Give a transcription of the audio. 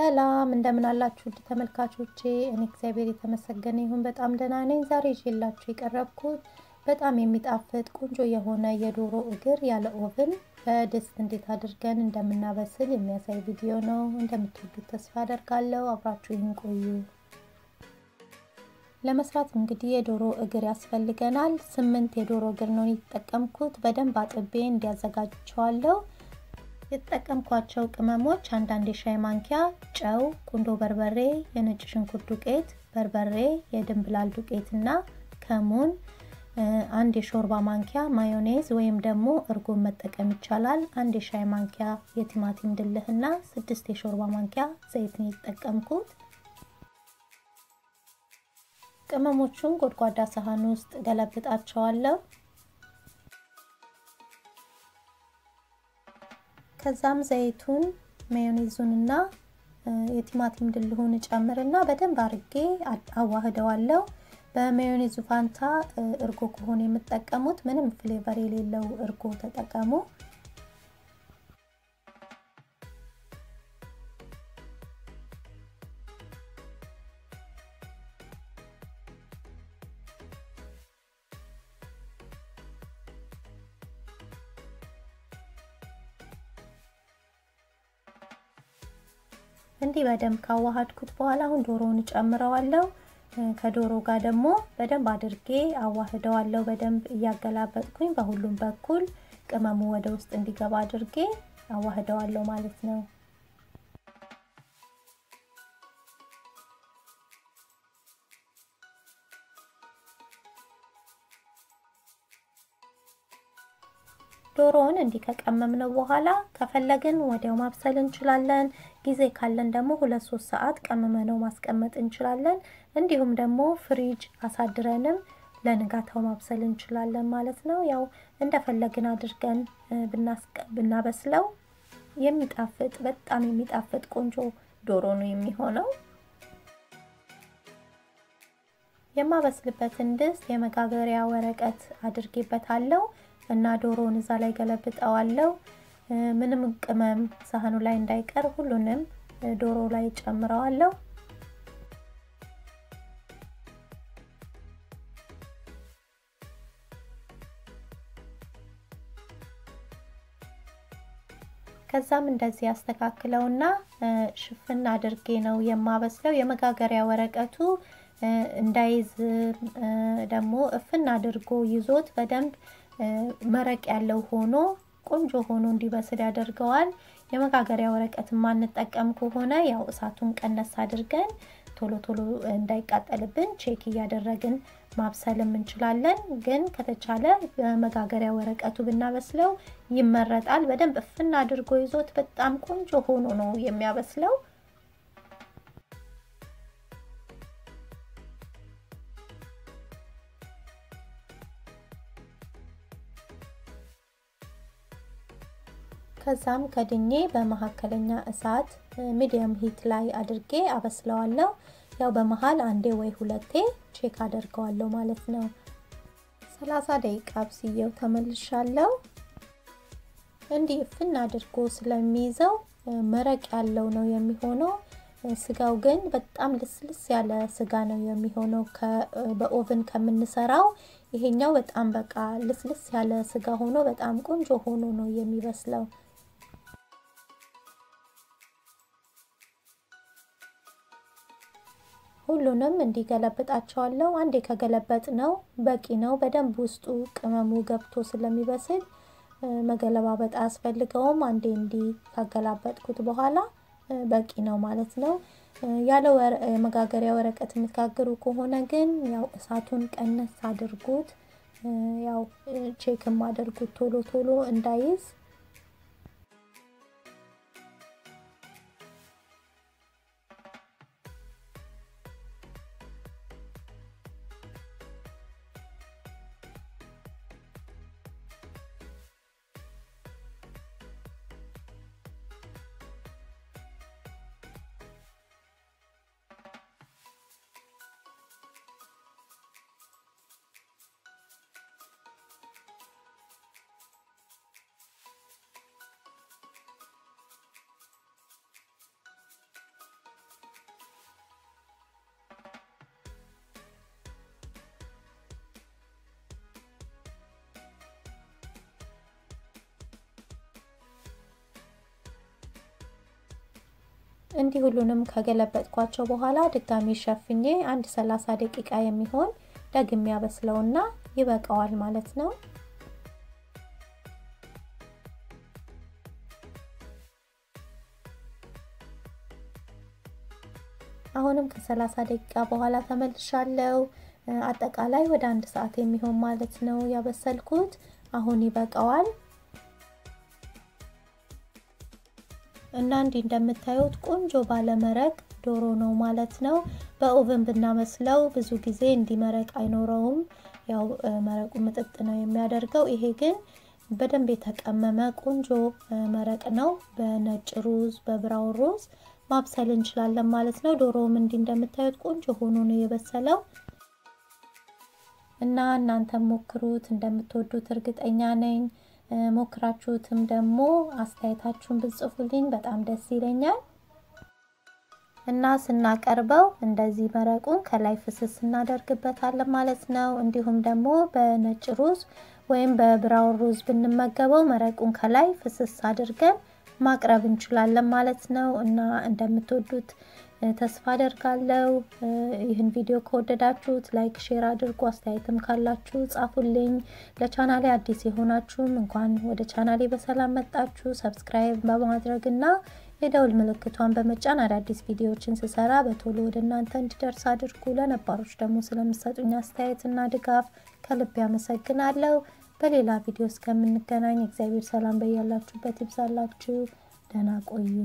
ሰላም እንደምን አላችሁ ተመልካቾቼ እኔ እግዚአብሔር የተመሰገነ ይሁን በጣም ደህና ነኝ ዛሬ ይዤላችሁ የቀረብኩት በጣም የሚጣፍጥ ቆንጆ የሆነ የዶሮ እግር ያለ ኦቨን በድስት እንዴት አድርገን እንደምናበስል የሚያሳይ ቪዲዮ ነው እንደምትወዱት ተስፋ አደርጋለሁ አብራችሁኝ ቆዩ ለመስራት እንግዲህ የዶሮ እግር ያስፈልገናል 8 የዶሮ እግር ነው የተጠቀምኩት በደንብ አጥቤ እንዲያዘጋጅቻለሁ የተጠቀምኳቸው ቅመሞች አንዳንድ የሻይ ማንኪያ ጨው ቁንዶበርበሬ የነጭሽንኩርት ዱቄት በርበሬ የድንብላል ዱቄትና ከሙን አንድ የሾርባ ማንኪያ ማዩኔዝ ወይም ደግሞ እርጎ መጠቀም ይቻላል አንድ የሻይ ማንኪያ የቲማቲም ድልህና 6 የሾርባ ማንኪያ ዘይት ነው የተጠቀምኩት ቅመሞቹን ጎድጓዳ ሳህን ውስጥ ገለብጣቸዋለሁ ከዛም ዘይቱን ማዮኔዙንና የቲማቲም ድልሁን ጨምርና በደንብ አርጌ አዋህደዋለሁ በማዮኔዙ ፋንታ እርጎ ከሆነ የምትጠቀሙት ምንም ፍሌቨር የሌለው እርጎ ተጠቀሙ እንዲህ በደንብ ካዋሃድኩት በኋላ አሁን ዶሮውን ጨምረዋለሁ ከዶሮ ጋር ደግሞ በደንብ አድርጌ አዋህደዋለሁ በደንብ ያገላበጥኩኝ በሁሉም በኩል ቅመሙ ወደ ውስጥ እንዲገባ አድርጌ አዋህደዋለሁ ማለት ነው ዶሮውን እንዲህ ከቀመምነው በኋላ ከፈለግን ወዲያው ማብሰል እንችላለን ጊዜ ካለን ደግሞ 2-3 ሰዓት ቀመመነው ማስቀመጥ እንችላለን እንዲሁም ደግሞ ፍሪጅ አሳድረንም ለንጋታው ማብሰል እንችላለን ማለት ነው ያው እንደፈለግን አድርገን ብናበስለው የሚጣፍጥ በጣም የሚጣፍጥ ቆንጆ ዶሮ ነው የሚሆነው የማበስልበትን ድስት የመጋገሪያ ወረቀት አድርጌበታለሁ እና ዶሮውን እዛ ላይ ገለብጣዋለሁ ምንም ቅመም ሳህኑ ላይ እንዳይቀር ሁሉንም ዶሮ ላይ ጨምራዋለሁ ከዛም እንደዚህ ያስተካክለውና ሽፍን አድርጌ ነው የማበስለው የመጋገሪያ ወረቀቱ እንዳይዝ ደግሞ እፍን አድርጎ ይዞት በደንብ መረቅ ያለው ሆኖ ቆንጆ ሆኖ እንዲበስል ያደርገዋል የመጋገሪያ ወረቀት ማንጠቀም ከሆነ ያው እሳቱን ቀነስ አድርገን ቶሎ እንዳይቃጠልብን ቼክ ያደረግን ማብሰልም እንችላለን ግን ከተቻለ በመጋገሪያ ወረቀቱ ብናበስለው ይመረጣል በደንብ እፍን አድርጎ ይዞት በጣም ቆንጆ ሆኖ ነው የሚያበስለው ከዛም ከድኜ በመሐከለኛ እሳት ሚዲየም ሂት ላይ አድርጌ አበስለዋለሁ ያው በመሃል አንዴ ወይ ሁለቴ ቼክ አደርገዋለሁ ማለት ነው 30 ደቂቃ አብስዬው ተመልሻለሁ እንዲህ ፍና አድርጎ ስለሚይዘው መረቅ ያለው ነው የሚሆነው ስጋው ግን በጣም ልስልስ ያለ ስጋ ነው የሚሆነው በኦቨን ከምንሰራው ይሄኛው በጣም በቃ ልስልስ ያለ ስጋ ሆኖ በጣም ቆንጆ ሆኖ ነው የሚበስለው ሁሉንም እንዲገለብጣቸዋለሁ አንዴ ከገለበጥ ነው በቂ ነው በደንብ ውስጡ ቅመሙ ገብቶ ስለሚበስል መገለባበጥ አስፈልገውም አንዴ እንዲ ካገላበጥኩት በኋላ በቂ ነው ማለት ነው ያለው መጋገሪያ ወረቀት ምትጋግሩ ከሆነ ግን ያው እሳቱን ቀነስ አድርጉት ያው ቼክም አድርጉት ቶሎ እንዳይዝ እንዲህ ሁሉንም ከገለበጥኳቸው በኋላ ድጋሚ ሸፍኜ 30 ደቂቃ የሚሆን ደግሜ ያበስለውና ይበቃዋል ማለት ነው። አሁንም ከ30 ደቂቃ በኋላ ተመልሻለሁ። አጠቃላይ ወደ 1 ሰዓት የሚሆን ማለት ነው ያበሰልኩት። አሁን ይበቃዋል እና እንዲህ እንደምታዩት ቆንጆ ባለመረቅ ዶሮ ነው ማለት ነው። በኦቨን ብናመስለው ብዙ ጊዜ እንዲመረቅ አይኖረውም። ያው መረቁ ምጥጥ ነው የሚያደርገው። ይሄ ግን በደንብ የተቀመመ ቆንጆ መረቅ ነው። በነጭ ሩዝ በብራውን ሩዝ ማብሰል እንችላለን ማለት ነው። ዶሮውም እንዲህ እንደምታዩት ቆንጆ ሆኖ ነው የበሰለው እና እናንተም ሞክሩት፣ እንደምትወዱት እርግጠኛ ነኝ። ሞክራችሁትም ደግሞ አስተያየታችሁን ብጽፉልኝ በጣም ደስ ይለኛል። እና ስናቀርበው እንደዚህ መረቁን ከላይ ፍስስ እናደርግበታለን ማለት ነው። እንዲሁም ደግሞ በነጭ ሩዝ ወይም በብራውን ሩዝ ብንመገበው መረቁን ከላይ ፍስስ አድርገን ማቅረብ እንችላለን ማለት ነው። እና እንደምትወዱት ተስፋ አደርጋለሁ። ይህን ቪዲዮ ከወደዳችሁት ላይክ ሼር አድርጉ። አስተያየትም ካላችሁ ጻፉልኝ። ለቻናሌ አዲስ የሆናችሁም እንኳን ወደ ቻናሌ በሰላም መጣችሁ። ሰብስክራይብ በማድረግና የደውል ምልክቷን በመጫን አዳዲስ ቪዲዮዎችን ስሰራ በቶሎ ወደ እናንተ እንዲደርስ አድርጉ። ለነባሮች ደግሞ ስለምትሰጡኝ አስተያየትና ድጋፍ ከልብ ያመሰግናለሁ። በሌላ ቪዲዮ እስከምንገናኝ እግዚአብሔር ሰላም በያላችሁበት ይብዛላችሁ። ደህና ቆዩ።